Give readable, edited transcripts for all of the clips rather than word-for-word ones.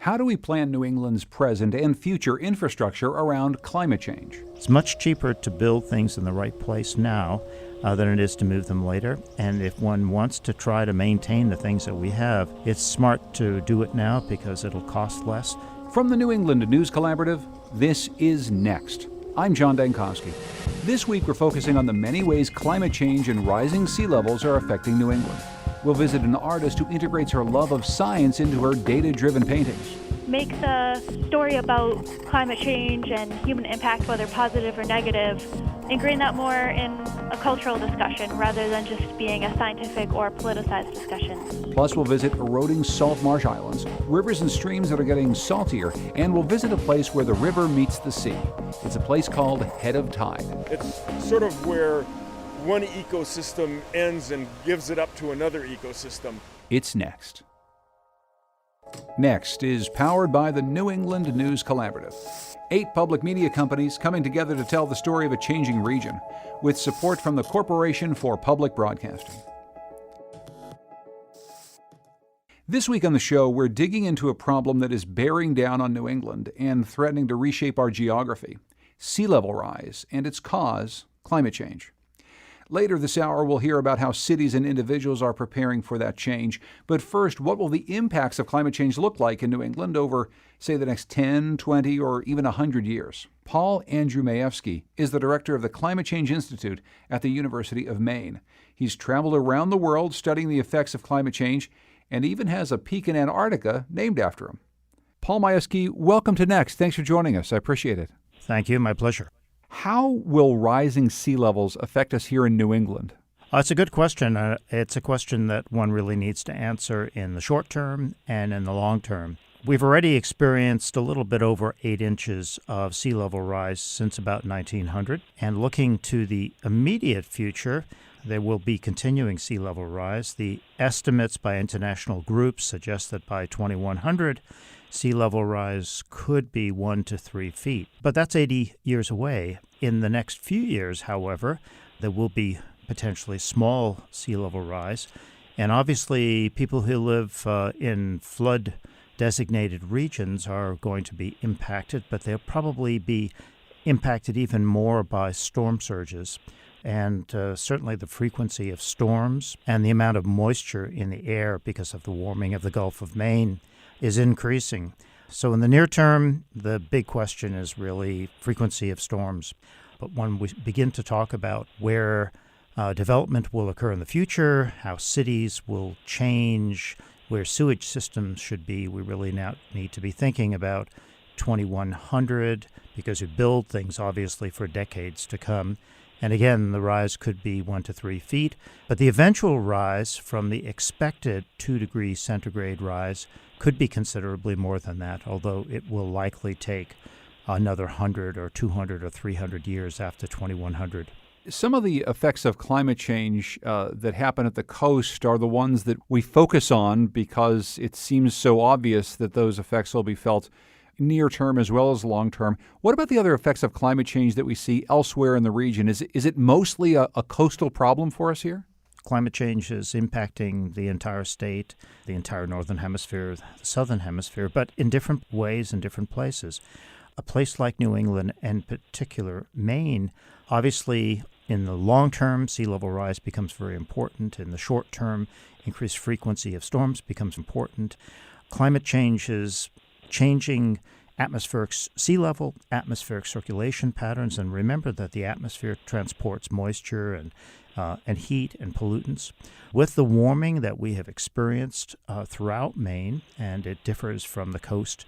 How do we plan New England's present and future infrastructure around climate change? It's much cheaper to build things in the right place now than it is to move them later. And if one wants to try to maintain the things that we have, it's smart to do it now because it'll cost less. From the New England News Collaborative, this is Next. I'm John Dankosky. This week we're focusing on the many ways climate change and rising sea levels are affecting New England. We'll visit an artist who integrates her love of science into her data-driven paintings. Makes a story about climate change and human impact, whether positive or negative, ingrain that more in a cultural discussion rather than just being a scientific or politicized discussion. Plus, we'll visit eroding salt marsh islands, rivers and streams that are getting saltier, and we'll visit a place where the river meets the sea. It's a place called Head of Tide. It's sort of where one ecosystem ends and gives it up to another ecosystem. It's Next. Next is powered by the New England News Collaborative. 8 public media companies coming together to tell the story of a changing region, with support from the Corporation for Public Broadcasting. This week on the show, we're digging into a problem that is bearing down on New England and threatening to reshape our geography: sea level rise and its cause, climate change. Later this hour, we'll hear about how cities and individuals are preparing for that change. But first, what will the impacts of climate change look like in New England over, say, the next 10, 20, or even 100 years? Paul Andrew-Majewski is the director of the Climate Change Institute at the University of Maine. He's traveled around the world studying the effects of climate change and even has a peak in Antarctica named after him. Paul Majewski, welcome to Next. Thanks for joining us. I appreciate it. Thank you. My pleasure. How will rising sea levels affect us here in New England? It's a good question. It's a question that one really needs to answer in the short term and in the long term. We've already experienced a little bit over 8 inches of sea level rise since about 1900. And looking to the immediate future, there will be continuing sea level rise. The estimates by international groups suggest that by 2100, sea level rise could be 1 to 3 feet. But that's 80 years away. In the next few years, however, there will be potentially small sea level rise. And obviously, people who live in flood-designated regions are going to be impacted, but they'll probably be impacted even more by storm surges. And certainly the frequency of storms and the amount of moisture in the air because of the warming of the Gulf of Maine is increasing. So in the near term, the big question is really frequency of storms. But when we begin to talk about where development will occur in the future, how cities will change, where sewage systems should be, we really now need to be thinking about 2100, because we build things obviously for decades to come. And again, the rise could be 1 to 3 feet. But the eventual rise from the expected 2 degrees centigrade rise could be considerably more than that, although it will likely take another 100 or 200 or 300 years after 2100. Some of the effects of climate change that happen at the coast are the ones that we focus on because it seems so obvious that those effects will be felt near term as well as long term. What about the other effects of climate change that we see elsewhere in the region? Is it mostly a coastal problem for us here? Climate change is impacting the entire state, the entire northern hemisphere, the southern hemisphere, but in different ways in different places. A place like New England, and in particular Maine, obviously in the long term, sea level rise becomes very important. In the short term, increased frequency of storms becomes important. Climate change is changing atmospheric sea level, atmospheric circulation patterns, and remember that the atmosphere transports moisture and heat and pollutants. With the warming that we have experienced throughout Maine, and it differs from the coast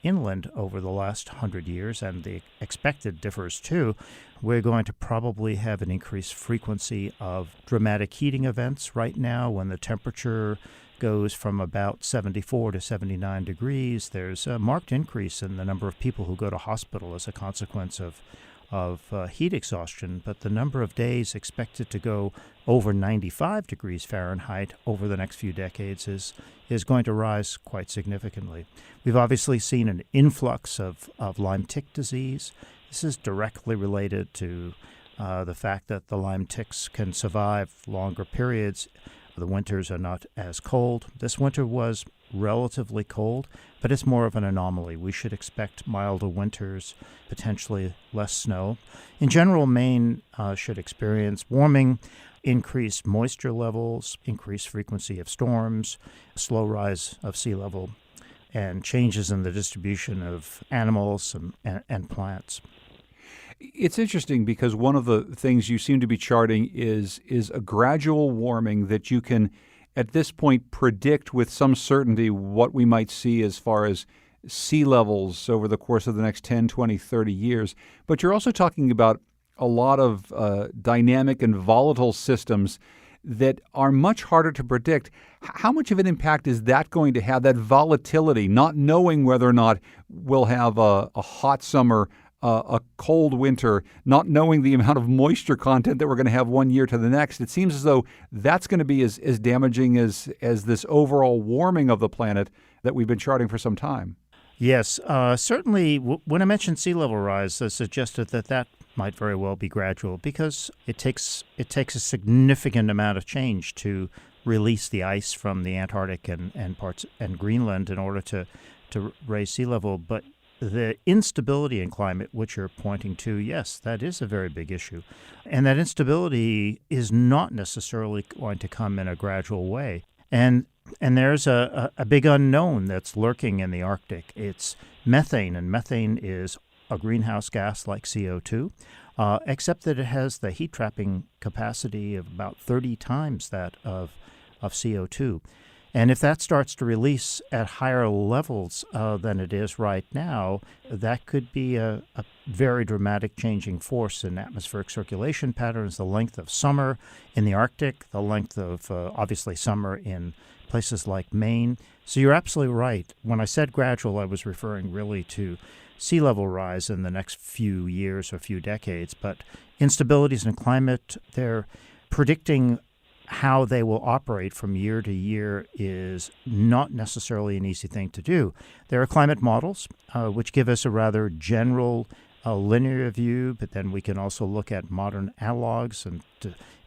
inland over the last 100 years, and the expected differs too, we're going to probably have an increased frequency of dramatic heating events. Right now, when the temperature goes from about 74 to 79 degrees, there's a marked increase in the number of people who go to hospital as a consequence of heat exhaustion, but the number of days expected to go over 95 degrees Fahrenheit over the next few decades is going to rise quite significantly. We've obviously seen an influx of Lyme tick disease. This is directly related to the fact that the Lyme ticks can survive longer periods. The winters are not as cold. This winter was relatively cold, but it's more of an anomaly. We should expect milder winters, potentially less snow. In general, Maine should experience warming, increased moisture levels, increased frequency of storms, slow rise of sea level, and changes in the distribution of animals and plants. It's interesting because one of the things you seem to be charting is a gradual warming that you can, at this point, predict with some certainty what we might see as far as sea levels over the course of the next 10, 20, 30 years. But you're also talking about a lot of dynamic and volatile systems that are much harder to predict. How much of an impact is that going to have, that volatility, not knowing whether or not we'll have a hot summer, a cold winter, not knowing the amount of moisture content that we're going to have one year to the next? It seems as though that's going to be as damaging as this overall warming of the planet that we've been charting for some time. Yes, certainly when I mentioned sea level rise, I suggested that might very well be gradual because it takes a significant amount of change to release the ice from the Antarctic and parts and Greenland in order to raise sea level. But the instability in climate, which you're pointing to, yes, that is a very big issue. And that instability is not necessarily going to come in a gradual way. And there's a big unknown that's lurking in the Arctic. It's methane, and methane is a greenhouse gas like CO2, except that it has the heat-trapping capacity of about 30 times that of CO2. And if that starts to release at higher levels than it is right now, that could be a very dramatic changing force in atmospheric circulation patterns, the length of summer in the Arctic, the length of, obviously, summer in places like Maine. So you're absolutely right. When I said gradual, I was referring really to sea level rise in the next few years or few decades. But instabilities in climate, they're predicting how they will operate from year to year is not necessarily an easy thing to do. There are climate models, which give us a rather general linear view, but then we can also look at modern analogs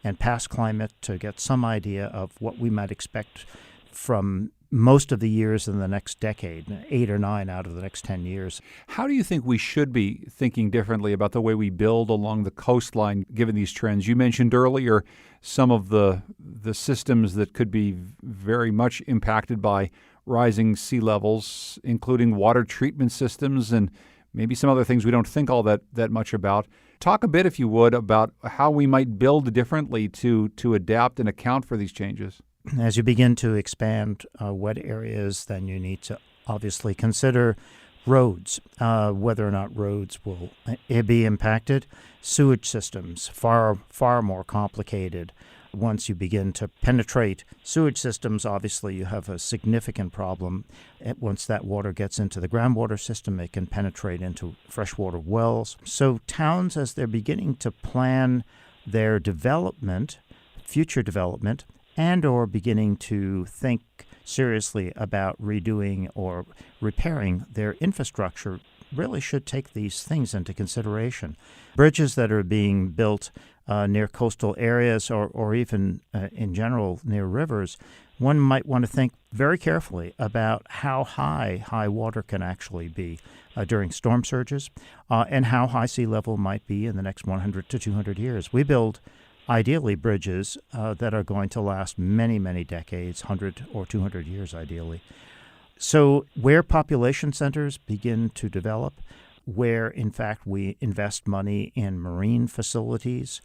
and past climate to get some idea of what we might expect from most of the years in the next decade, 8 or 9 out of the next 10 years. How do you think we should be thinking differently about the way we build along the coastline given these trends? You mentioned earlier some of the systems that could be very much impacted by rising sea levels, including water treatment systems and maybe some other things we don't think all that much about. Talk a bit, if you would, about how we might build differently to adapt and account for these changes. As you begin to expand wet areas, then you need to obviously consider roads, whether or not roads will be impacted. Sewage systems, far more complicated. Once you begin to penetrate sewage systems, obviously you have a significant problem. Once that water gets into the groundwater system, it can penetrate into freshwater wells. So towns, as they're beginning to plan their development, future development, and or beginning to think seriously about redoing or repairing their infrastructure, really should take these things into consideration. Bridges that are being built near coastal areas or even in general near rivers, one might want to think very carefully about how high water can actually be during storm surges and how high sea level might be in the next 100 to 200 years. We build ideally bridges that are going to last many, many decades, 100 or 200 years ideally. So where population centers begin to develop, where in fact we invest money in marine facilities,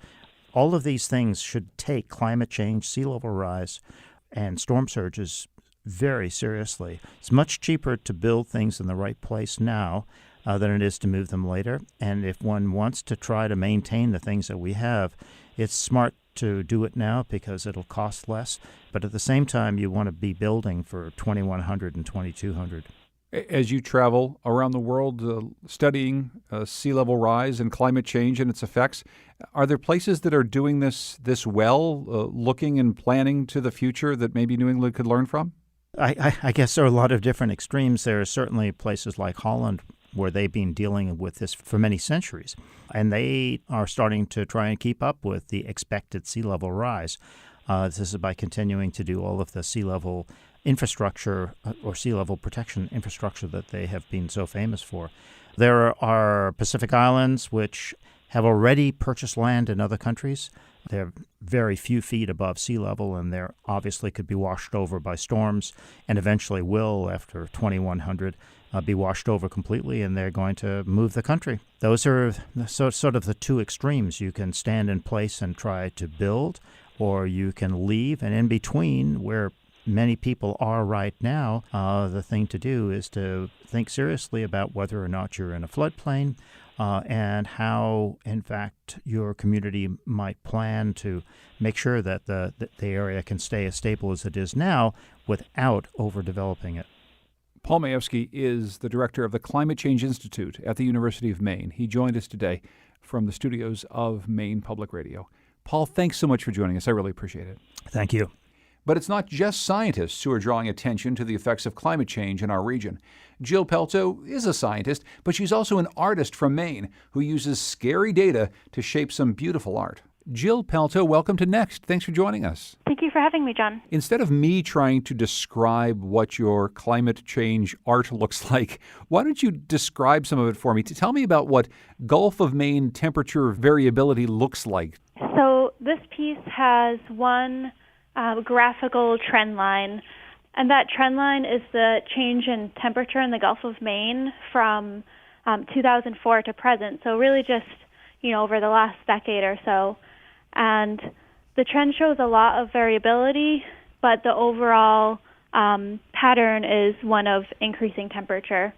all of these things should take climate change, sea level rise, and storm surges very seriously. It's much cheaper to build things in the right place now than it is to move them later. And if one wants to try to maintain the things that we have, it's smart to do it now because it'll cost less. But at the same time, you want to be building for 2100 and 2200. As you travel around the world studying sea level rise and climate change and its effects, are there places that are doing this well, looking and planning to the future that maybe New England could learn from? I guess there are a lot of different extremes. There are certainly places like Holland where they've been dealing with this for many centuries, and they are starting to try and keep up with the expected sea level rise. This is by continuing to do all of the sea level infrastructure or sea level protection infrastructure that they have been so famous for. There are Pacific Islands which have already purchased land in other countries. They're very few feet above sea level, and they obviously could be washed over by storms, and eventually will, after 2100, be washed over completely, and they're going to move the country. Those are sort of the two extremes. You can stand in place and try to build, or you can leave, and in between, where many people are right now, the thing to do is to think seriously about whether or not you're in a floodplain, and how, in fact, your community might plan to make sure that the area can stay as stable as it is now without overdeveloping it. Paul Majewski is the director of the Climate Change Institute at the University of Maine. He joined us today from the studios of Maine Public Radio. Paul, thanks so much for joining us. I really appreciate it. Thank you. But it's not just scientists who are drawing attention to the effects of climate change in our region. Jill Pelto is a scientist, but she's also an artist from Maine who uses scary data to shape some beautiful art. Jill Pelto, welcome to Next. Thanks for joining us. Thank you for having me, John. Instead of me trying to describe what your climate change art looks like, why don't you describe some of it for me? Tell me about what Gulf of Maine temperature variability looks like. So this piece has one graphical trend line, and that trend line is the change in temperature in the Gulf of Maine from 2004 to present. So really just, over the last decade or so. And the trend shows a lot of variability, but the overall pattern is one of increasing temperature.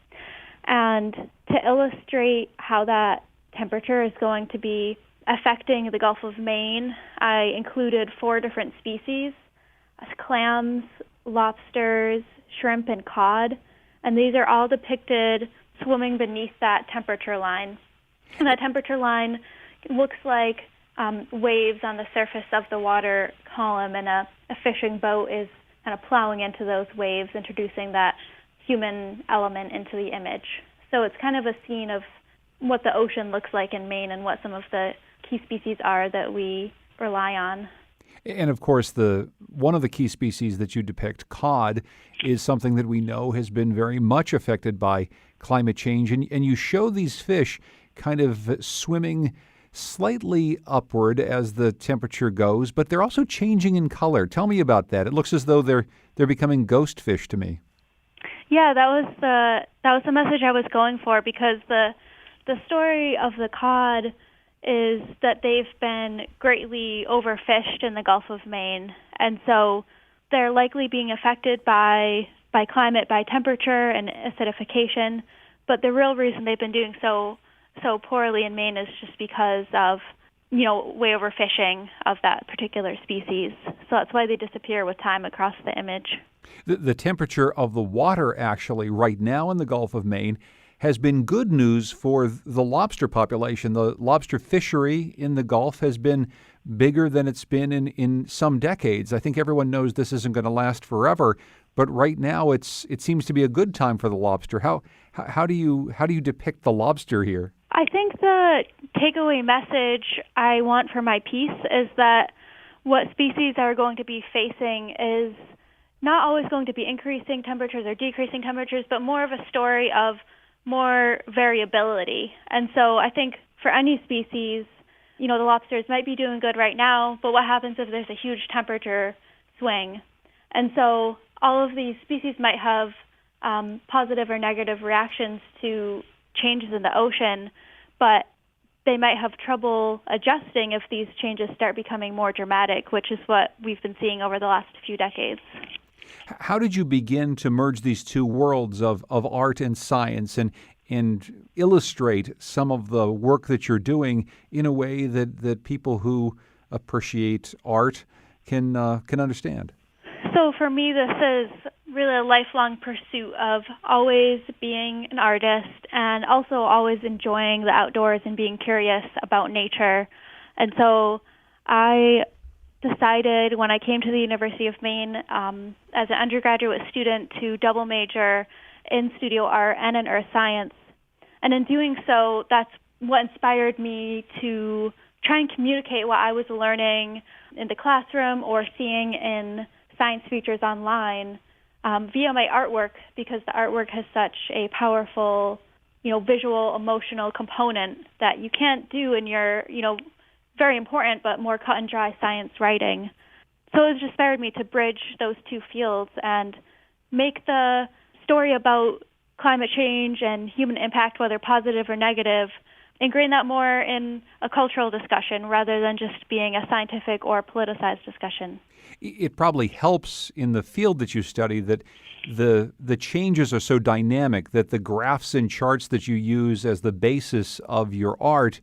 And to illustrate how that temperature is going to be affecting the Gulf of Maine, I included 4 different species: clams, lobsters, shrimp, and cod. And these are all depicted swimming beneath that temperature line. And that temperature line looks like waves on the surface of the water column, and a fishing boat is kind of plowing into those waves, introducing that human element into the image. So it's kind of a scene of what the ocean looks like in Maine and what some of the key species are that we rely on. And of course, one of the key species that you depict, cod, is something that we know has been very much affected by climate change. And you show these fish kind of swimming slightly upward as the temperature goes, but they're also changing in color. Tell me about that. It looks as though they're becoming ghost fish to me. Yeah, that was the message I was going for, because the story of the cod is that they've been greatly overfished in the Gulf of Maine, and so they're likely being affected by climate, by temperature and acidification. But the real reason they've been doing so poorly in Maine is just because of way overfishing of that particular species. So that's why they disappear with time across the image. The temperature of the water actually right now in the Gulf of Maine has been good news for the lobster population. The lobster fishery in the Gulf has been bigger than it's been in some decades. I think everyone knows this isn't going to last forever, but right now it seems to be a good time for the lobster. How do you depict the lobster here? I think the takeaway message I want for my piece is that what species are going to be facing is not always going to be increasing temperatures or decreasing temperatures, but more of a story of more variability. And so I think for any species, the lobsters might be doing good right now, but what happens if there's a huge temperature swing? And so all of these species might have positive or negative reactions to changes in the ocean, but they might have trouble adjusting if these changes start becoming more dramatic, which is what we've been seeing over the last few decades. How did you begin to merge these two worlds of art and science and illustrate some of the work that you're doing in a way that people who appreciate art can understand? So for me, this is really a lifelong pursuit of always being an artist and also always enjoying the outdoors and being curious about nature. And so I decided when I came to the University of Maine as an undergraduate student to double major in studio art and in earth science. And in doing so, that's what inspired me to try and communicate what I was learning in the classroom or seeing in science features online via my artwork, because the artwork has such a powerful, visual, emotional component that you can't do in your, very important but more cut and dry science writing. So it just inspired me to bridge those two fields and make the story about climate change and human impact, whether positive or negative, ingrain that more in a cultural discussion rather than just being a scientific or politicized discussion. It probably helps in the field that you study that the changes are so dynamic that the graphs and charts that you use as the basis of your art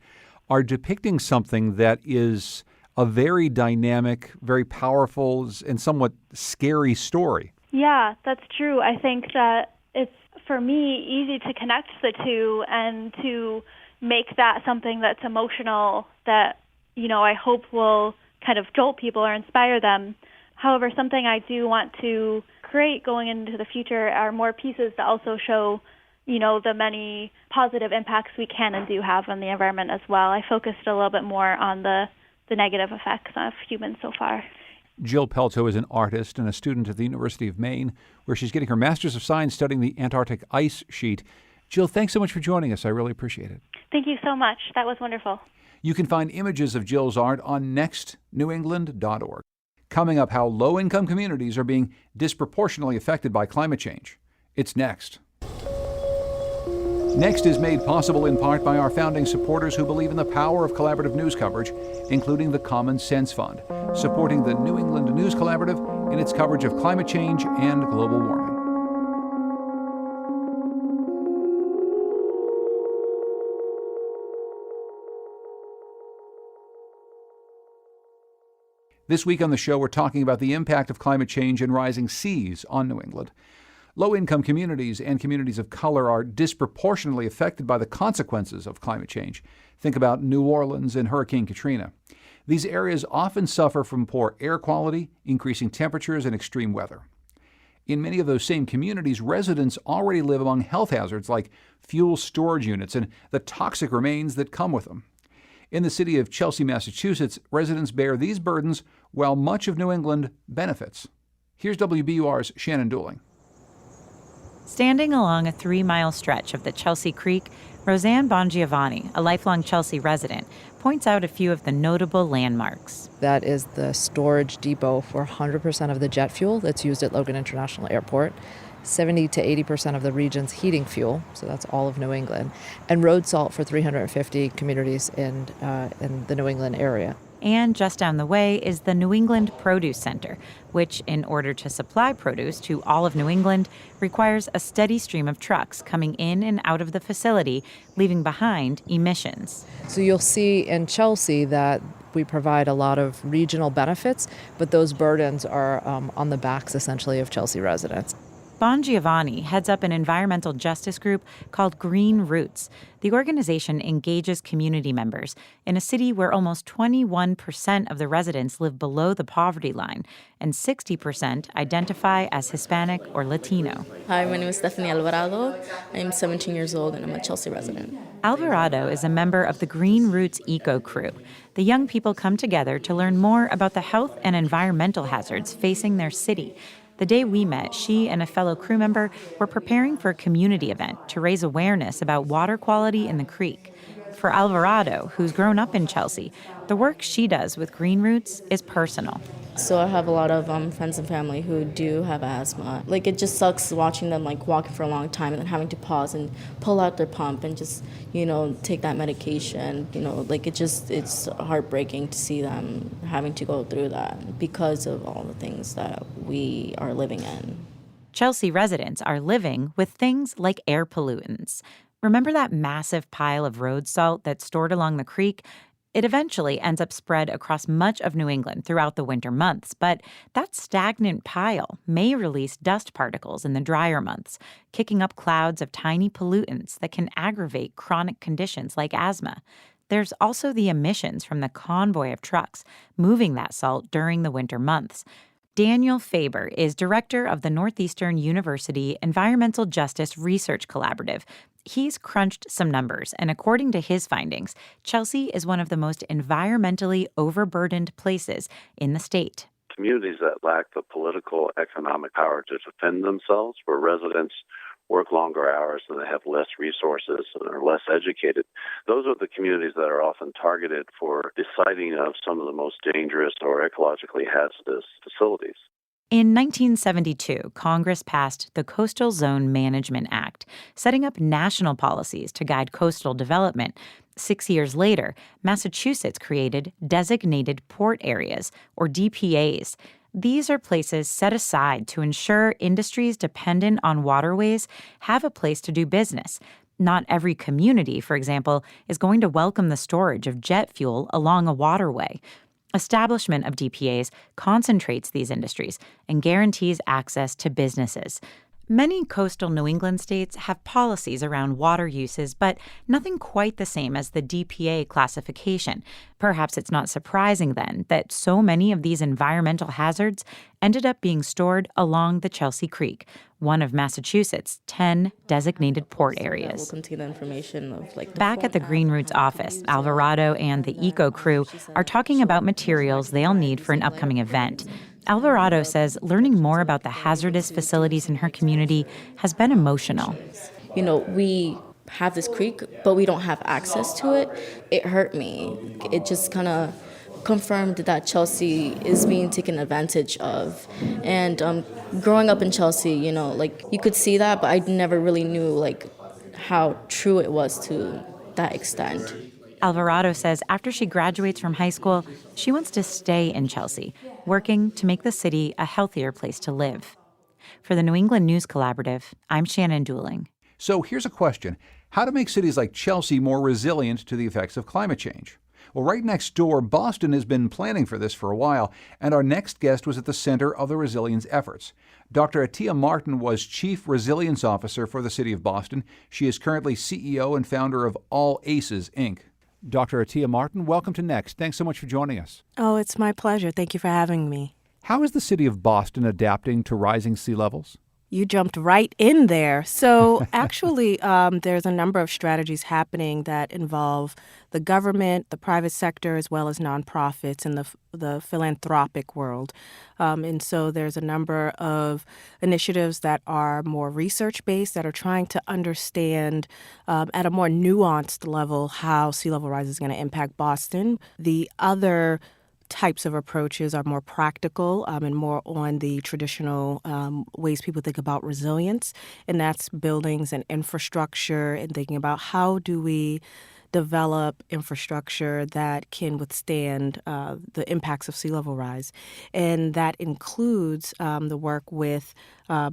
are depicting something that is a very dynamic, very powerful, and somewhat scary story. Yeah, that's true. I think that it's, for me, easy to connect the two and to make that something that's emotional that, I hope will kind of jolt people or inspire them. However, something I do want to create going into the future are more pieces that also show, the many positive impacts we can and do have on the environment as well. I focused a little bit more on the negative effects of humans so far. Jill Pelto is an artist and a student at the University of Maine, where she's getting her Master's of Science studying the Antarctic ice sheet. Jill, thanks so much for joining us. I really appreciate it. Thank you so much. That was wonderful. You can find images of Jill's art on nextnewengland.org. Coming up, how low-income communities are being disproportionately affected by climate change. It's next. Next is made possible in part by our founding supporters who believe in the power of collaborative news coverage, including the Common Sense Fund, supporting the New England News Collaborative in its coverage of climate change and global warming. This week on the show, we're talking about the impact of climate change and rising seas on New England. Low-income communities and communities of color are disproportionately affected by the consequences of climate change. Think about New Orleans and Hurricane Katrina. These areas often suffer from poor air quality, increasing temperatures, and extreme weather. In many of those same communities, residents already live among health hazards like fuel storage units and the toxic remains that come with them. In the city of Chelsea, Massachusetts, residents bear these burdens while much of New England benefits. Here's WBUR's Shannon Dooling. Standing along a 3-mile stretch of the Chelsea Creek, Roseanne Bongiovanni, a lifelong Chelsea resident, points out a few of the notable landmarks. That is the storage depot for 100% of the jet fuel that's used at Logan International Airport, 70 to 80% of the region's heating fuel, so that's all of New England, and road salt for 350 communities in the New England area. And just down the way is the New England Produce Center, which, in order to supply produce to all of New England, requires a steady stream of trucks coming in and out of the facility, leaving behind emissions. So you'll see in Chelsea that we provide a lot of regional benefits, but those burdens are on the backs, essentially, of Chelsea residents. Bongiovanni heads up an environmental justice group called Green Roots. The organization engages community members in a city where almost 21% of the residents live below the poverty line and 60% identify as Hispanic or Latino. Hi, my name is Stephanie Alvarado. I'm 17 years old and I'm a Chelsea resident. Alvarado is a member of the Green Roots Eco Crew. The young people come together to learn more about the health and environmental hazards facing their city. The day we met, she and a fellow crew member were preparing for a community event to raise awareness about water quality in the creek. For Alvarado, who's grown up in Chelsea, the work she does with Green Roots is personal. So I have a lot of friends and family who do have asthma. It just sucks watching them walking for a long time and then having to pause and pull out their pump and just, take that medication. It's heartbreaking to see them having to go through that because of all the things that we are living in. Chelsea residents are living with things like air pollutants. Remember that massive pile of road salt that's stored along the creek? It eventually ends up spread across much of New England throughout the winter months, but that stagnant pile may release dust particles in the drier months, kicking up clouds of tiny pollutants that can aggravate chronic conditions like asthma. There's also the emissions from the convoy of trucks moving that salt during the winter months. Daniel Faber is director of the Northeastern University Environmental Justice Research Collaborative. He's crunched some numbers, and according to his findings, Chelsea is one of the most environmentally overburdened places in the state. communities that lack the political, economic power to defend themselves, where residents work longer hours and they have less resources and are less educated. Those are the communities that are often targeted for the siting of some of the most dangerous or ecologically hazardous facilities. In 1972, Congress passed the Coastal Zone Management Act, setting up national policies to guide coastal development. 6 years later, Massachusetts created Designated Port Areas, or DPAs. These are places set aside to ensure industries dependent on waterways have a place to do business. Not every community, for example, is going to welcome the storage of jet fuel along a waterway. Establishment of DPAs concentrates these industries and guarantees access to businesses. Many coastal New England states have policies around water uses, but nothing quite the same as the DPA classification. Perhaps it's not surprising, then, that so many of these environmental hazards ended up being stored along the Chelsea Creek, one of Massachusetts' 10 designated port areas. We'll contain the information of Back at the Green Roots office, Alvarado and the Eco Crew are talking about materials they'll need for an upcoming event. Alvarado says learning more about the hazardous facilities in her community has been emotional. You know, we have this creek, but we don't have access to it. It hurt me. It just kind of confirmed that Chelsea is being taken advantage of. And growing up in Chelsea, you know, like, you could see that, but I never really knew, like, how true it was to that extent. Alvarado says after she graduates from high school, she wants to stay in Chelsea, working to make the city a healthier place to live. For the New England News Collaborative, I'm Shannon Dooling. So here's a question. How to make cities like Chelsea more resilient to the effects of climate change? Well, right next door, Boston has been planning for this for a while, and our next guest was at the center of the resilience efforts. Dr. Atiya Martin was Chief Resilience Officer for the City of Boston. She is currently CEO and founder of All Aces, Inc. Dr. Atiya Martin, welcome to Next. Thanks so much for joining us. Oh, it's my pleasure. Thank you for having me. How is the City of Boston adapting to rising sea levels? You jumped right in there. So actually, there's a number of strategies happening that involve the government, the private sector, as well as nonprofits in the philanthropic world. And so there's a number of initiatives that are more research-based that are trying to understand at a more nuanced level how sea level rise is going to impact Boston. The other types of approaches are more practical and more on the traditional ways people think about resilience, and that's buildings and infrastructure and thinking about how do we develop infrastructure that can withstand the impacts of sea level rise. And that includes the work with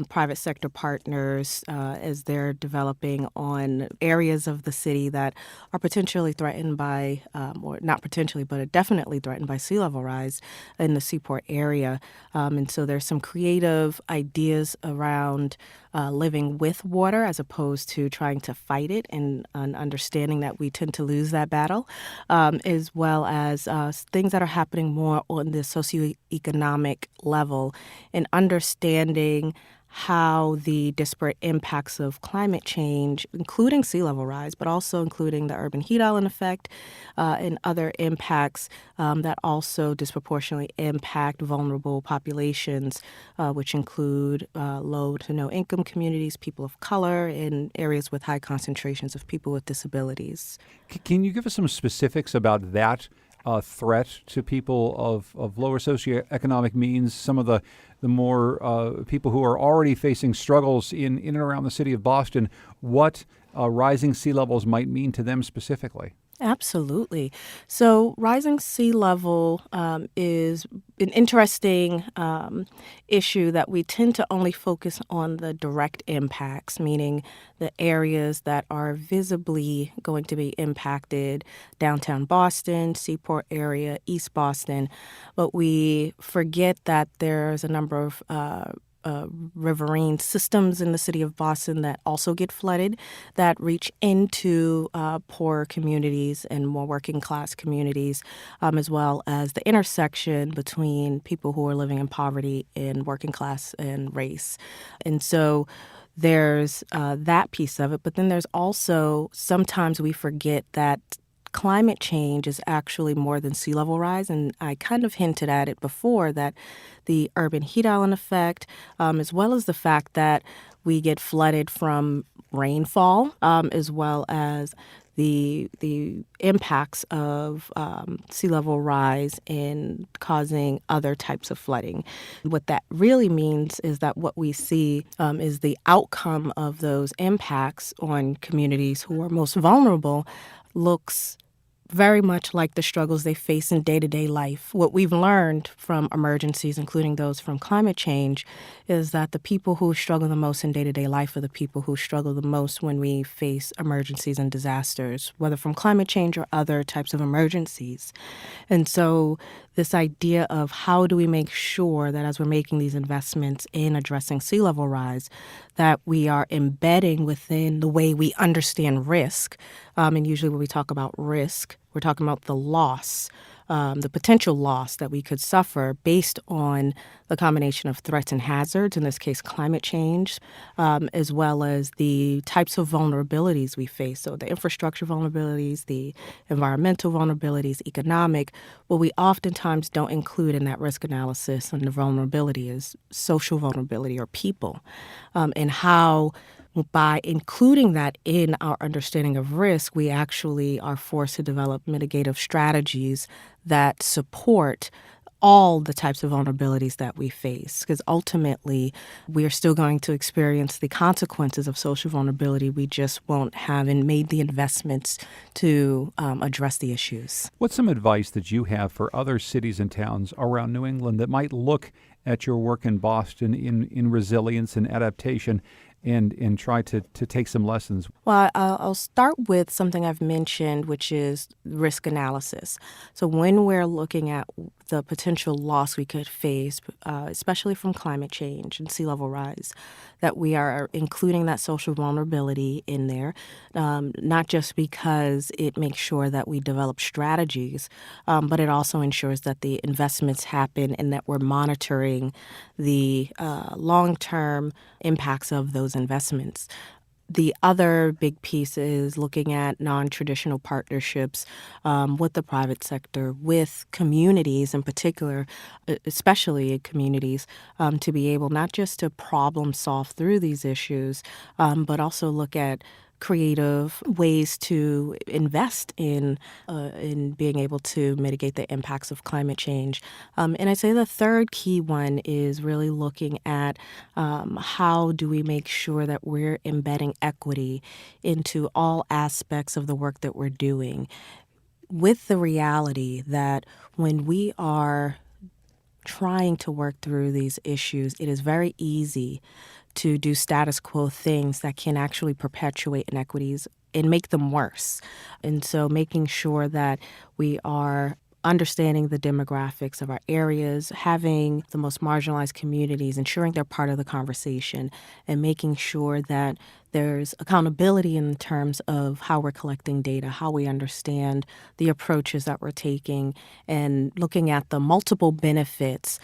private sector partners as they're developing on areas of the city that are potentially threatened by, or not potentially, but are definitely threatened by sea level rise in the Seaport area. And so there's some creative ideas around living with water as opposed to trying to fight it, and understanding that we tend to lose that battle, as well as things that are happening more on the socioeconomic level, and understanding how the disparate impacts of climate change, including sea level rise, but also including the urban heat island effect and other impacts that also disproportionately impact vulnerable populations, which include low to no income communities, people of color, and areas with high concentrations of people with disabilities. Can you give us some specifics about that threat to people of lower socioeconomic means, some of the more people who are already facing struggles in and around the city of Boston, what rising sea levels might mean to them specifically? Absolutely. So rising sea level is an interesting issue that we tend to only focus on the direct impacts, meaning the areas that are visibly going to be impacted, downtown Boston, Seaport area, East Boston. But we forget that there's a number of riverine systems in the city of Boston that also get flooded, that reach into poorer communities and more working class communities, as well as the intersection between people who are living in poverty and working class and race. And so there's that piece of it, but then there's also, sometimes we forget that climate change is actually more than sea level rise. And I kind of hinted at it before that the urban heat island effect, as well as the fact that we get flooded from rainfall, as well as the impacts of sea level rise in causing other types of flooding. What that really means is that what we see is the outcome of those impacts on communities who are most vulnerable looks very much like the struggles they face in day-to-day life. What we've learned from emergencies, including those from climate change, is that the people who struggle the most in day-to-day life are the people who struggle the most when we face emergencies and disasters, whether from climate change or other types of emergencies. And so this idea of how do we make sure that as we're making these investments in addressing sea level rise, that we are embedding within the way we understand risk. And usually when we talk about risk, we're talking about the loss, the potential loss that we could suffer based on the combination of threats and hazards, in this case climate change, as well as the types of vulnerabilities we face. So the infrastructure vulnerabilities, the environmental vulnerabilities, economic. What we oftentimes don't include in that risk analysis and the vulnerability is social vulnerability or people, and how by including that in our understanding of risk, we actually are forced to develop mitigative strategies that support all the types of vulnerabilities that we face. Because ultimately, we are still going to experience the consequences of social vulnerability. We just won't have and made the investments to address the issues. What's some advice that you have for other cities and towns around New England that might look at your work in Boston in resilience and adaptation and try to take some lessons? Well, I'll start with something I've mentioned, which is risk analysis. So when we're looking at the potential loss we could face, especially from climate change and sea level rise, that we are including that social vulnerability in there, not just because it makes sure that we develop strategies, but it also ensures that the investments happen and that we're monitoring the long-term impacts of those investments. The other big piece is looking at non-traditional partnerships with the private sector, with communities in particular, especially communities, to be able not just to problem solve through these issues, but also look at creative ways to invest in being able to mitigate the impacts of climate change. And I'd say the third key one is really looking at how do we make sure that we're embedding equity into all aspects of the work that we're doing, with the reality that when we are trying to work through these issues, it is very easy to do status quo things that can actually perpetuate inequities and make them worse. And so making sure that we are understanding the demographics of our areas, having the most marginalized communities, ensuring they're part of the conversation, and making sure that there's accountability in terms of how we're collecting data, how we understand the approaches that we're taking, and looking at the multiple benefits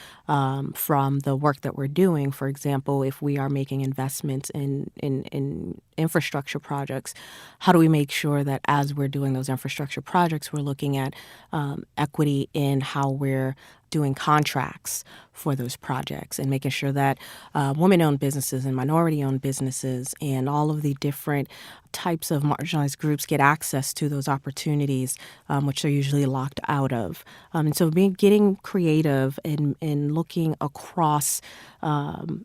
from the work that we're doing. For example, if we are making investments in infrastructure projects, how do we make sure that as we're doing those infrastructure projects, we're looking at equity in how we're doing contracts for those projects and making sure that women-owned businesses and minority-owned businesses and all of the different types of marginalized groups get access to those opportunities, which they're usually locked out of. And so getting creative and looking across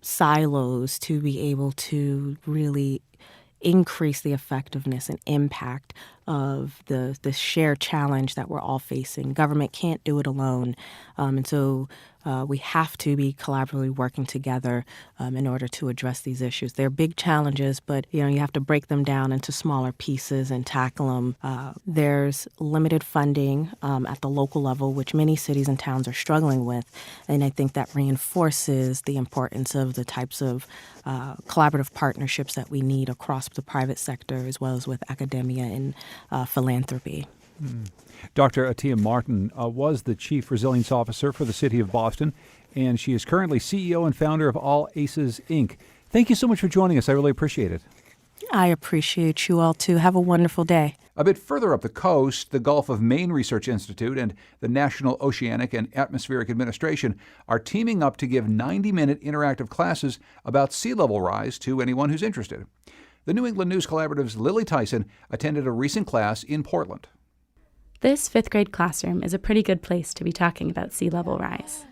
silos to be able to really increase the effectiveness and impact of the shared challenge that we're all facing. Government can't do it alone. And so we have to be collaboratively working together in order to address these issues. They're big challenges, but you have to break them down into smaller pieces and tackle them. There's limited funding at the local level, which many cities and towns are struggling with. And I think that reinforces the importance of the types of collaborative partnerships that we need across the private sector as well as with academia and philanthropy. Dr. Atiya Martin was the Chief Resilience Officer for the City of Boston, and she is currently CEO and founder of All Aces, Inc. Thank you so much for joining us. I really appreciate it. I appreciate you all, too. Have a wonderful day. A bit further up the coast, the Gulf of Maine Research Institute and the National Oceanic and Atmospheric Administration are teaming up to give 90-minute interactive classes about sea level rise to anyone who's interested. The New England News Collaborative's Lily Tyson attended a recent class in Portland. This 5th grade classroom is a pretty good place to be talking about sea level rise.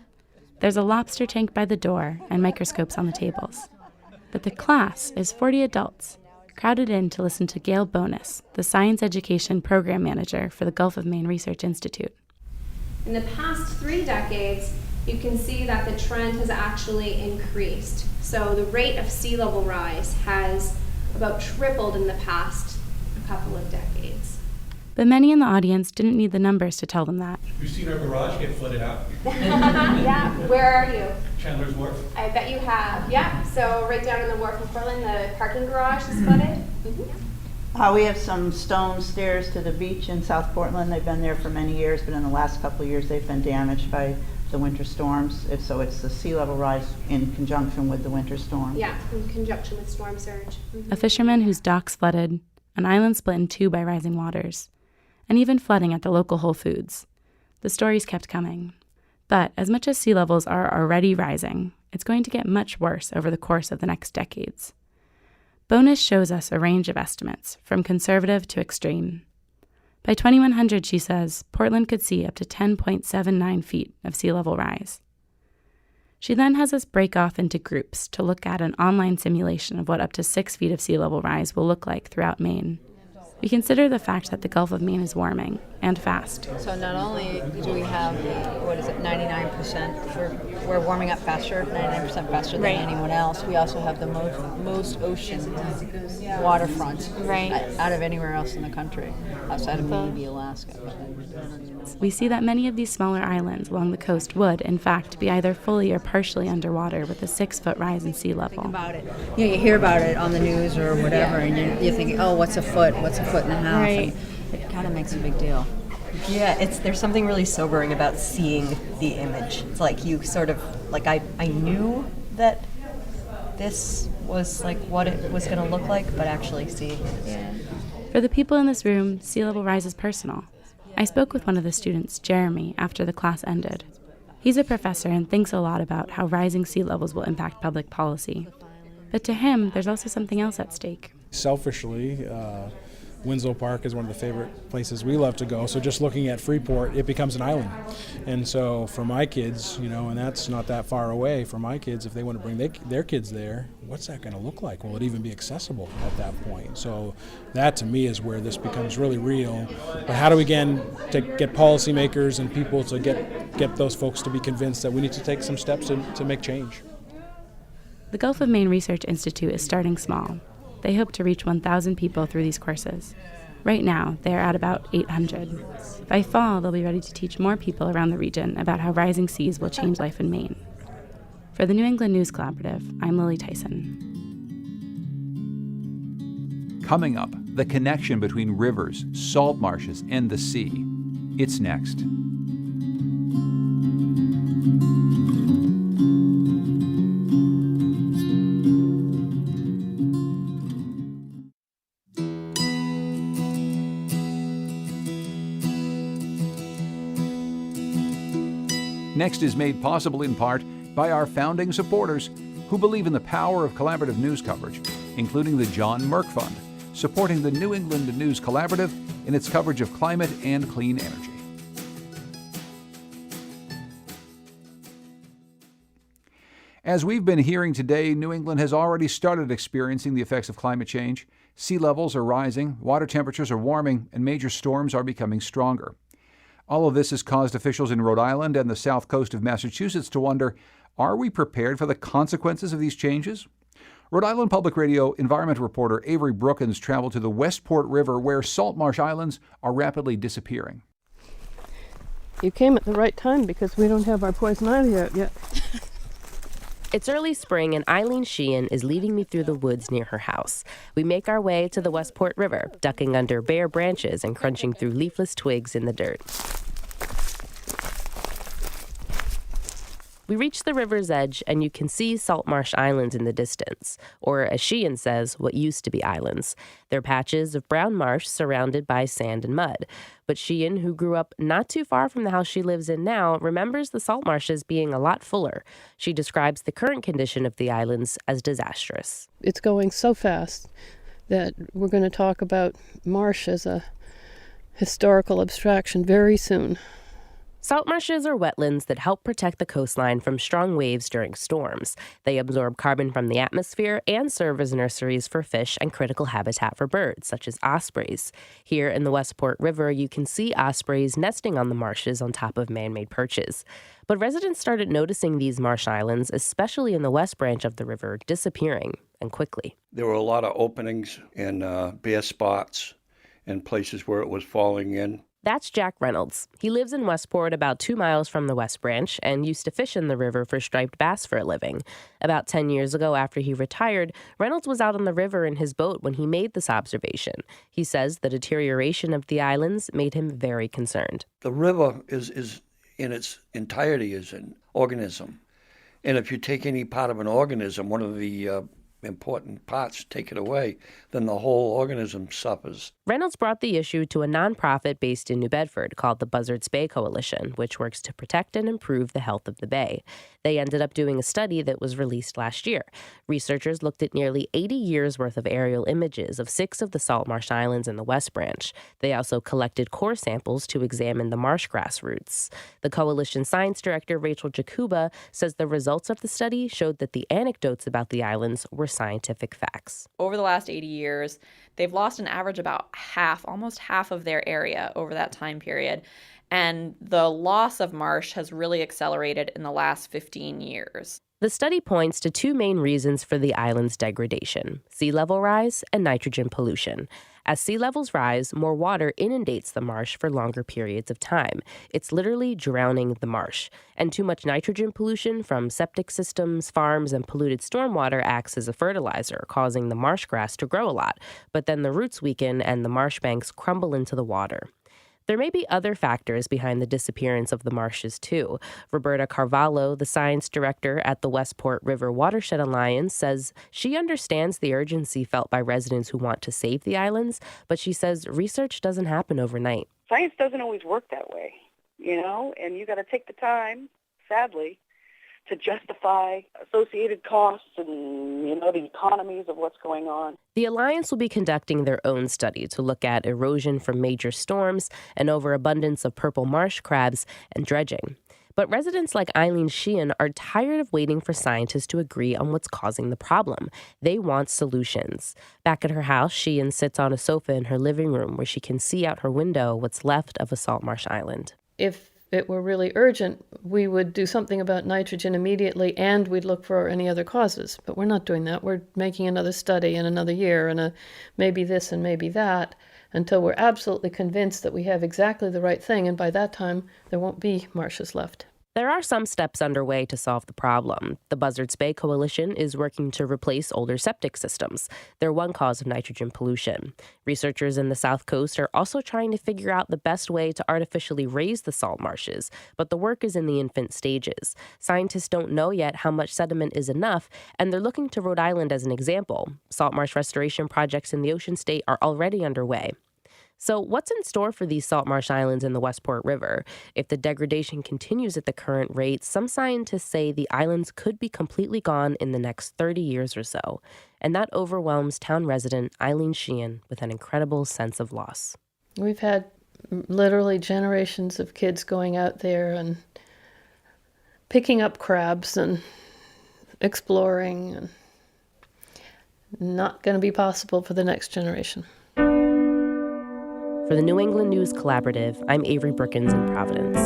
There's a lobster tank by the door and microscopes on the tables. But the class is 40 adults, crowded in to listen to Gail Bonus, the Science Education Program Manager for the Gulf of Maine Research Institute. In the past 3 decades, you can see that the trend has actually increased. So the rate of sea level rise has about tripled in the past couple of decades. But many in the audience didn't need the numbers to tell them that. You've seen our garage get flooded out. Yeah, where are you? Chandler's Wharf. I bet you have. Yeah, so right down in the wharf in Portland, the parking garage is flooded. We have some stone stairs to the beach in South Portland. They've been there for many years, but in the last couple of years they've been damaged by the winter storms. So it's the sea level rise in conjunction with the winter storm. Yeah, in conjunction with storm surge. A fisherman whose docks flooded, an island split in 2 by rising waters, and even flooding at the local Whole Foods. The stories kept coming. But as much as sea levels are already rising, it's going to get much worse over the course of the next decades. Bonus shows us a range of estimates, from conservative to extreme. By 2100, she says, Portland could see up to 10.79 feet of sea level rise. She then has us break off into groups to look at an online simulation of what up to 6 feet of sea level rise will look like throughout Maine. We consider the fact that the Gulf of Maine is warming, and fast. So not only do we have, 99%, we're warming up faster, 99% faster than anyone else, we also have the most ocean waterfront out of anywhere else in the country, outside of maybe Alaska. We see that many of these smaller islands along the coast would, in fact, be either fully or partially underwater with a 6-foot rise in sea level. Think about it. You hear about it on the news or whatever, and you're thinking, oh, what's a foot and a half? Right. And it kind of makes a big deal. Yeah, there's something really sobering about seeing the image. It's like you sort of, I knew that this was what it was going to look like, but actually seeing it. For the people in this room, sea level rise is personal. I spoke with one of the students, Jeremy, after the class ended. He's a professor and thinks a lot about how rising sea levels will impact public policy. But to him, there's also something else at stake. Selfishly, Winslow Park is one of the favorite places we love to go. So just looking at Freeport, it becomes an island. And so for my kids, and that's not that far away, for my kids, if they want to bring their kids there, what's that going to look like? Will it even be accessible at that point? So that to me is where this becomes really real. But how do we get policymakers and people to get those folks to be convinced that we need to take some steps to make change? The Gulf of Maine Research Institute is starting small. They hope to reach 1,000 people through these courses. Right now, they are at about 800. By fall, they'll be ready to teach more people around the region about how rising seas will change life in Maine. For the New England News Collaborative, I'm Lily Tyson. Coming up, the connection between rivers, salt marshes, and the sea. It's next. Next is made possible in part by our founding supporters who believe in the power of collaborative news coverage, including the John Merck Fund, supporting the New England News Collaborative in its coverage of climate and clean energy. As we've been hearing today, New England has already started experiencing the effects of climate change. Sea levels are rising, water temperatures are warming, and major storms are becoming stronger. All of this has caused officials in Rhode Island and the south coast of Massachusetts to wonder, are we prepared for the consequences of these changes? Rhode Island Public Radio environmental reporter Avery Brookins traveled to the Westport River where salt marsh islands are rapidly disappearing. You came at the right time because we don't have our poison ivy out yet. It's early spring and Eileen Sheehan is leading me through the woods near her house. We make our way to the Westport River, ducking under bare branches and crunching through leafless twigs in the dirt. We reach the river's edge, and you can see salt marsh islands in the distance, or as Sheehan says, what used to be islands. They're patches of brown marsh surrounded by sand and mud. But Sheehan, who grew up not too far from the house she lives in now, remembers the salt marshes being a lot fuller. She describes the current condition of the islands as disastrous. It's going so fast that we're going to talk about marsh as a historical abstraction very soon. Salt marshes are wetlands that help protect the coastline from strong waves during storms. They absorb carbon from the atmosphere and serve as nurseries for fish and critical habitat for birds, such as ospreys. Here in the Westport River, you can see ospreys nesting on the marshes on top of man-made perches. But residents started noticing these marsh islands, especially in the west branch of the river, disappearing, and quickly. There were a lot of openings and bare spots and places where it was falling in. That's Jack Reynolds. He lives in Westport, about 2 miles from the West Branch, and used to fish in the river for striped bass for a living. About 10 years ago, after he retired, Reynolds was out on the river in his boat when he made this observation. He says the deterioration of the islands made him very concerned. The river is in its entirety is an organism. And if you take any part of an organism, one of the important parts, take it away, then the whole organism suffers. Reynolds brought the issue to a nonprofit based in New Bedford called the Buzzards Bay Coalition, which works to protect and improve the health of the bay. They ended up doing a study that was released last year. Researchers looked at nearly 80 years' worth of aerial images of 6 of the salt marsh islands in the West Branch. They also collected core samples to examine the marsh grass roots. The coalition science director, Rachel Jakuba, says the results of the study showed that the anecdotes about the islands were scientific facts. Over the last 80 years, they've lost an average about almost half of their area over that time period. And the loss of marsh has really accelerated in the last 15 years. The study points to 2 main reasons for the island's degradation: sea level rise and nitrogen pollution. As sea levels rise, more water inundates the marsh for longer periods of time. It's literally drowning the marsh. And too much nitrogen pollution from septic systems, farms, and polluted stormwater acts as a fertilizer, causing the marsh grass to grow a lot. But then the roots weaken and the marsh banks crumble into the water. There may be other factors behind the disappearance of the marshes, too. Roberta Carvalho, the science director at the Westport River Watershed Alliance, says she understands the urgency felt by residents who want to save the islands, but she says research doesn't happen overnight. Science doesn't always work that way, and you got to take the time, sadly, to justify associated costs and, the economies of what's going on. The Alliance will be conducting their own study to look at erosion from major storms, an overabundance of purple marsh crabs, and dredging. But residents like Eileen Sheehan are tired of waiting for scientists to agree on what's causing the problem. They want solutions. Back at her house, Sheehan sits on a sofa in her living room where she can see out her window what's left of a salt marsh island. If it were really urgent, we would do something about nitrogen immediately, and we'd look for any other causes. But we're not doing that. We're making another study in another year and maybe this and maybe that until we're absolutely convinced that we have exactly the right thing, and by that time, there won't be marshes left. There are some steps underway to solve the problem. The Buzzards Bay Coalition is working to replace older septic systems. They're one cause of nitrogen pollution. Researchers in the South Coast are also trying to figure out the best way to artificially raise the salt marshes, but the work is in the infant stages. Scientists don't know yet how much sediment is enough, and they're looking to Rhode Island as an example. Salt marsh restoration projects in the Ocean State are already underway. So what's in store for these salt marsh islands in the Westport River? If the degradation continues at the current rate, some scientists say the islands could be completely gone in the next 30 years or so. And that overwhelms town resident Eileen Sheehan with an incredible sense of loss. We've had literally generations of kids going out there and picking up crabs and exploring, and not going to be possible for the next generation. For the New England News Collaborative, I'm Avery Brookins in Providence.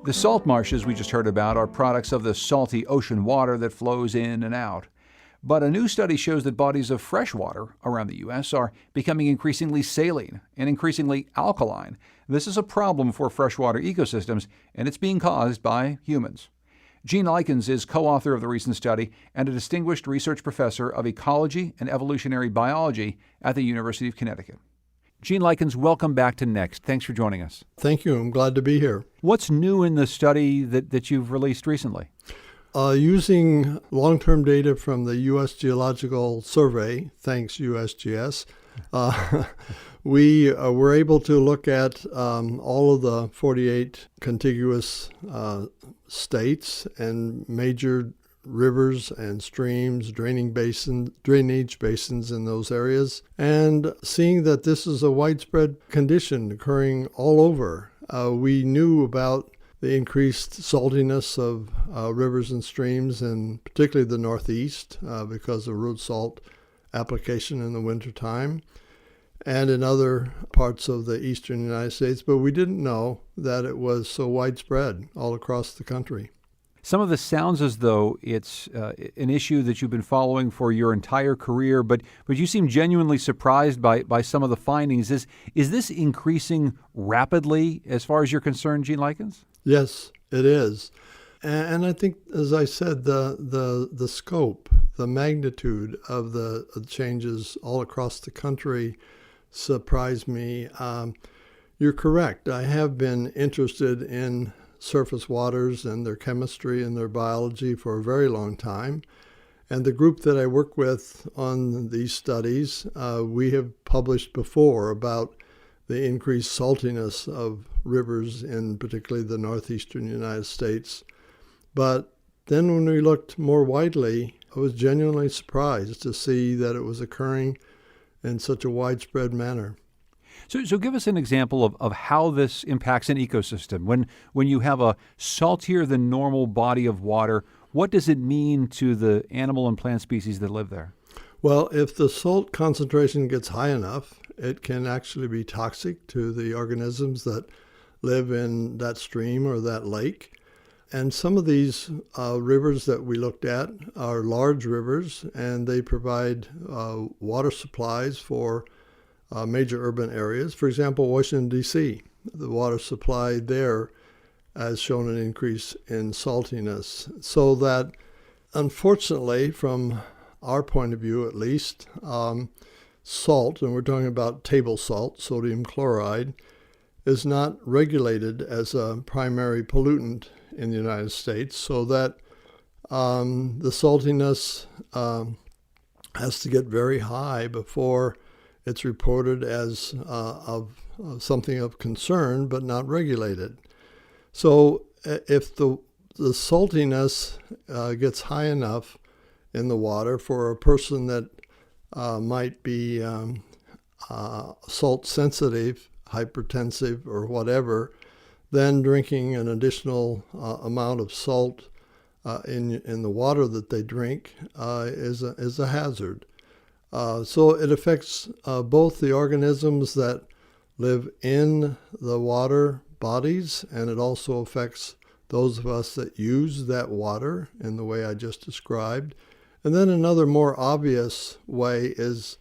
The salt marshes we just heard about are products of the salty ocean water that flows in and out. But a new study shows that bodies of fresh water around the U.S. are becoming increasingly saline and increasingly alkaline. This is a problem for freshwater ecosystems, and it's being caused by humans. Gene Likens is co-author of the recent study and a distinguished research professor of ecology and evolutionary biology at the University of Connecticut. Gene Likens, welcome back to Next. Thanks for joining us. Thank you. I'm glad to be here. What's new in the study that you've released recently? Using long-term data from the U.S. Geological Survey, thanks USGS, we were able to look at all of the 48 contiguous states and major rivers and streams, drainage basins in those areas, and seeing that this is a widespread condition occurring all over. We knew about the increased saltiness of rivers and streams, and particularly the Northeast because of road salt application in the wintertime, and in other parts of the eastern United States, but we didn't know that it was so widespread all across the country. Some of this sounds as though it's an issue that you've been following for your entire career, but you seem genuinely surprised by some of the findings. Is this increasing rapidly as far as you're concerned, Gene Likens? Yes, it is. And I think, as I said, the scope, the magnitude of the changes all across the country surprised me. You're correct. I have been interested in surface waters and their chemistry and their biology for a very long time. And the group that I work with on these studies, we have published before about the increased saltiness of rivers in particularly the northeastern United States. But then when we looked more widely, I was genuinely surprised to see that it was occurring in such a widespread manner. So give us an example of how this impacts an ecosystem. When you have a saltier than normal body of water, what does it mean to the animal and plant species that live there? Well, if the salt concentration gets high enough, it can actually be toxic to the organisms that live in that stream or that lake. And some of these rivers that we looked at are large rivers, and they provide water supplies for major urban areas. For example, Washington, D.C., the water supply there has shown an increase in saltiness. So that, unfortunately, from our point of view at least, salt, and we're talking about table salt, sodium chloride, is not regulated as a primary pollutant in the United States, so that the saltiness has to get very high before it's reported as of something of concern, but not regulated. So if the saltiness gets high enough in the water for a person that might be salt sensitive, hypertensive, or whatever, then drinking an additional amount of salt in the water that they drink is a hazard. So it affects both the organisms that live in the water bodies, and it also affects those of us that use that water in the way I just described. And then another more obvious way is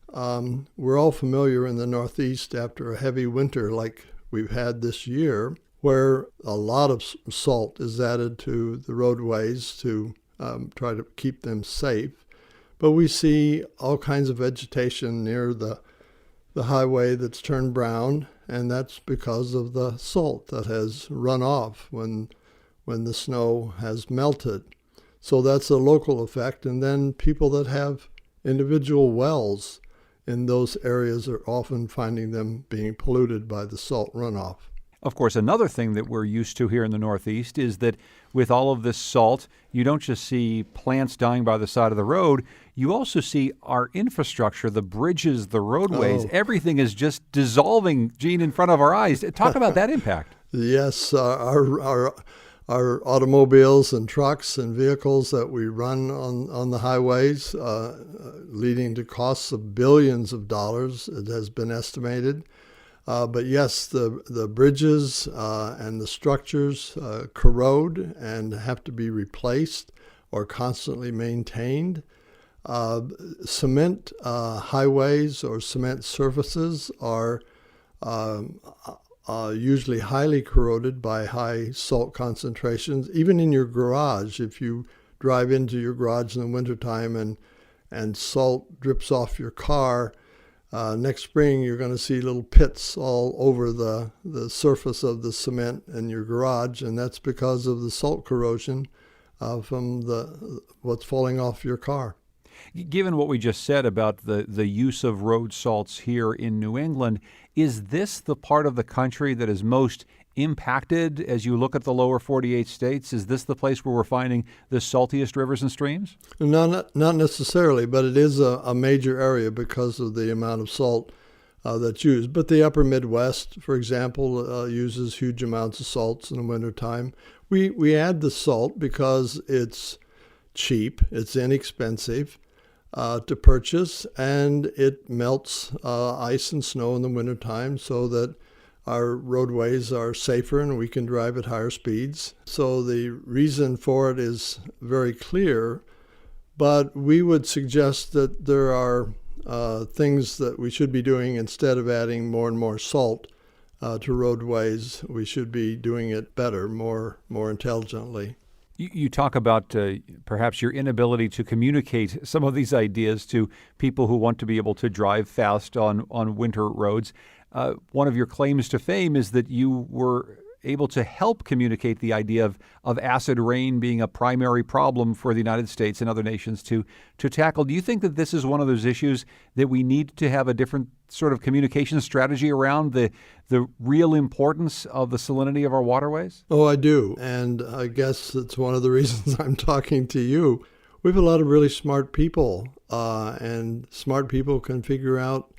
we're all familiar in the Northeast after a heavy winter like we've had this year, where a lot of salt is added to the roadways to try to keep them safe. But we see all kinds of vegetation near the highway that's turned brown, and that's because of the salt that has run off when the snow has melted. So that's a local effect. And then people that have individual wells in those areas are often finding them being polluted by the salt runoff. Of course, another thing that we're used to here in the Northeast is that with all of this salt, you don't just see plants dying by the side of the road, you also see our infrastructure, the bridges, the roadways, everything is just dissolving, Gene, in front of our eyes. Talk about that impact. Yes, our automobiles and trucks and vehicles that we run on the highways, leading to costs of billions of dollars, it has been estimated. But yes, the bridges and the structures corrode and have to be replaced or constantly maintained. Cement highways or cement surfaces are usually highly corroded by high salt concentrations. Even in your garage, if you drive into your garage in the wintertime and salt drips off your car, next spring you're going to see little pits all over the surface of the cement in your garage, and that's because of the salt corrosion from what's falling off your car. Given what we just said about the use of road salts here in New England, is this the part of the country that is most impacted as you look at the lower 48 states? Is this the place where we're finding the saltiest rivers and streams? No, not necessarily, but it is a major area because of the amount of salt that's used. But the upper Midwest, for example, uses huge amounts of salts in the wintertime. We add the salt because it's cheap, it's inexpensive to purchase, and it melts ice and snow in the wintertime so that our roadways are safer and we can drive at higher speeds. So the reason for it is very clear, but we would suggest that there are things that we should be doing instead of adding more and more salt to roadways. We should be doing it better, more intelligently. You talk about perhaps your inability to communicate some of these ideas to people who want to be able to drive fast on winter roads. One of your claims to fame is that you were able to help communicate the idea of acid rain being a primary problem for the United States and other nations to tackle. Do you think that this is one of those issues that we need to have a different sort of communication strategy around, the real importance of the salinity of our waterways? Oh, I do. And I guess it's one of the reasons I'm talking to you. We have a lot of really smart people, and smart people can figure out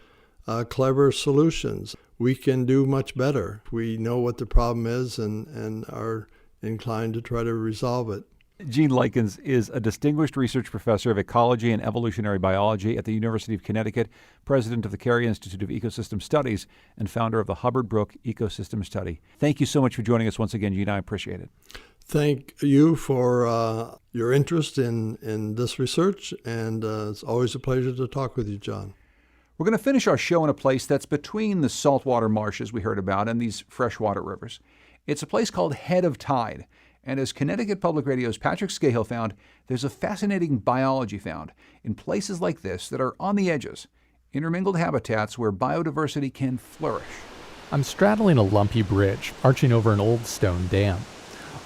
clever solutions. We can do much better. We know what the problem is and are inclined to try to resolve it. Gene Likens is a distinguished research professor of ecology and evolutionary biology at the University of Connecticut, president of the Carey Institute of Ecosystem Studies, and founder of the Hubbard Brook Ecosystem Study. Thank you so much for joining us once again, Gene. I appreciate it. Thank you for your interest in this research, and it's always a pleasure to talk with you, John. We're going to finish our show in a place that's between the saltwater marshes we heard about and these freshwater rivers. It's a place called Head of Tide. And as Connecticut Public Radio's Patrick Scahill found, there's a fascinating biology found in places like this that are on the edges, intermingled habitats where biodiversity can flourish. I'm straddling a lumpy bridge arching over an old stone dam.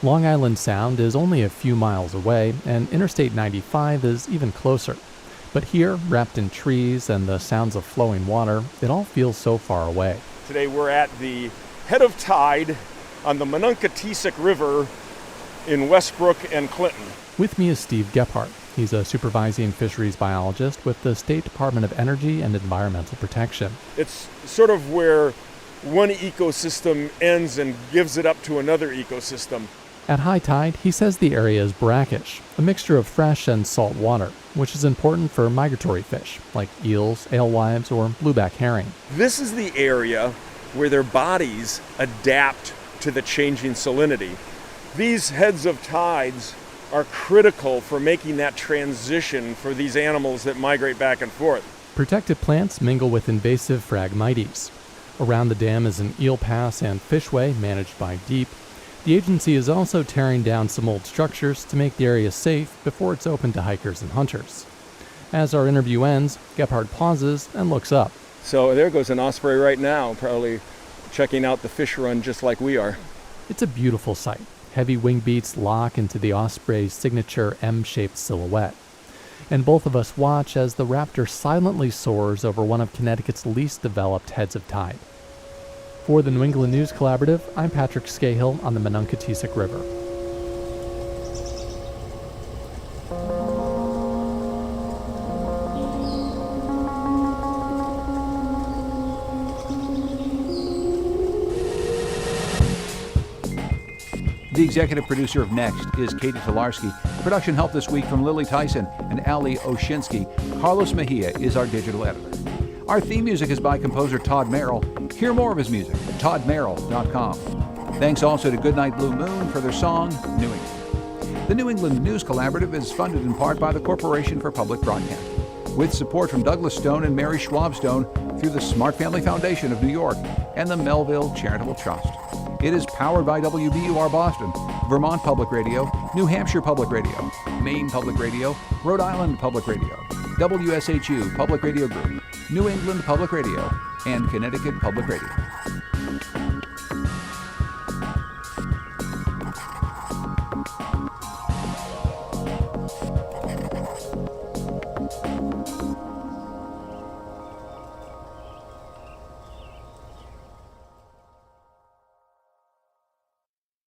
Long Island Sound is only a few miles away, and Interstate 95 is even closer. But here, wrapped in trees and the sounds of flowing water, it all feels so far away. Today we're at the Head of Tide on the Mononkatuisk River in Westbrook and Clinton. With me is Steve Gephardt. He's a supervising fisheries biologist with the State Department of Energy and Environmental Protection. It's sort of where one ecosystem ends and gives it up to another ecosystem. At high tide, he says the area is brackish, a mixture of fresh and salt water, which is important for migratory fish like eels, alewives, or blueback herring. This is the area where their bodies adapt to the changing salinity. These heads of tides are critical for making that transition for these animals that migrate back and forth. Protected plants mingle with invasive Phragmites. Around the dam is an eel pass and fishway managed by DEEP. The agency is also tearing down some old structures to make the area safe before it's open to hikers and hunters. As our interview ends, Gephardt pauses and looks up. So there goes an osprey right now, probably checking out the fish run just like we are. It's a beautiful sight. Heavy wing beats lock into the osprey's signature M-shaped silhouette. And both of us watch as the raptor silently soars over one of Connecticut's least developed heads of tide. For the New England News Collaborative, I'm Patrick Scahill on the Mononkatuisk River. The executive producer of Next is Katie Tolarski. Production help this week from Lily Tyson and Ali Oshinsky. Carlos Mejia is our digital editor. Our theme music is by composer Todd Merrill. Hear more of his music at toddmerrill.com. Thanks also to Goodnight Blue Moon for their song, New England. The New England News Collaborative is funded in part by the Corporation for Public Broadcasting, with support from Douglas Stone and Mary Schwab Stone through the Smart Family Foundation of New York and the Melville Charitable Trust. It is powered by WBUR Boston, Vermont Public Radio, New Hampshire Public Radio, Maine Public Radio, Rhode Island Public Radio, WSHU Public Radio Group, New England Public Radio, and Connecticut Public Radio.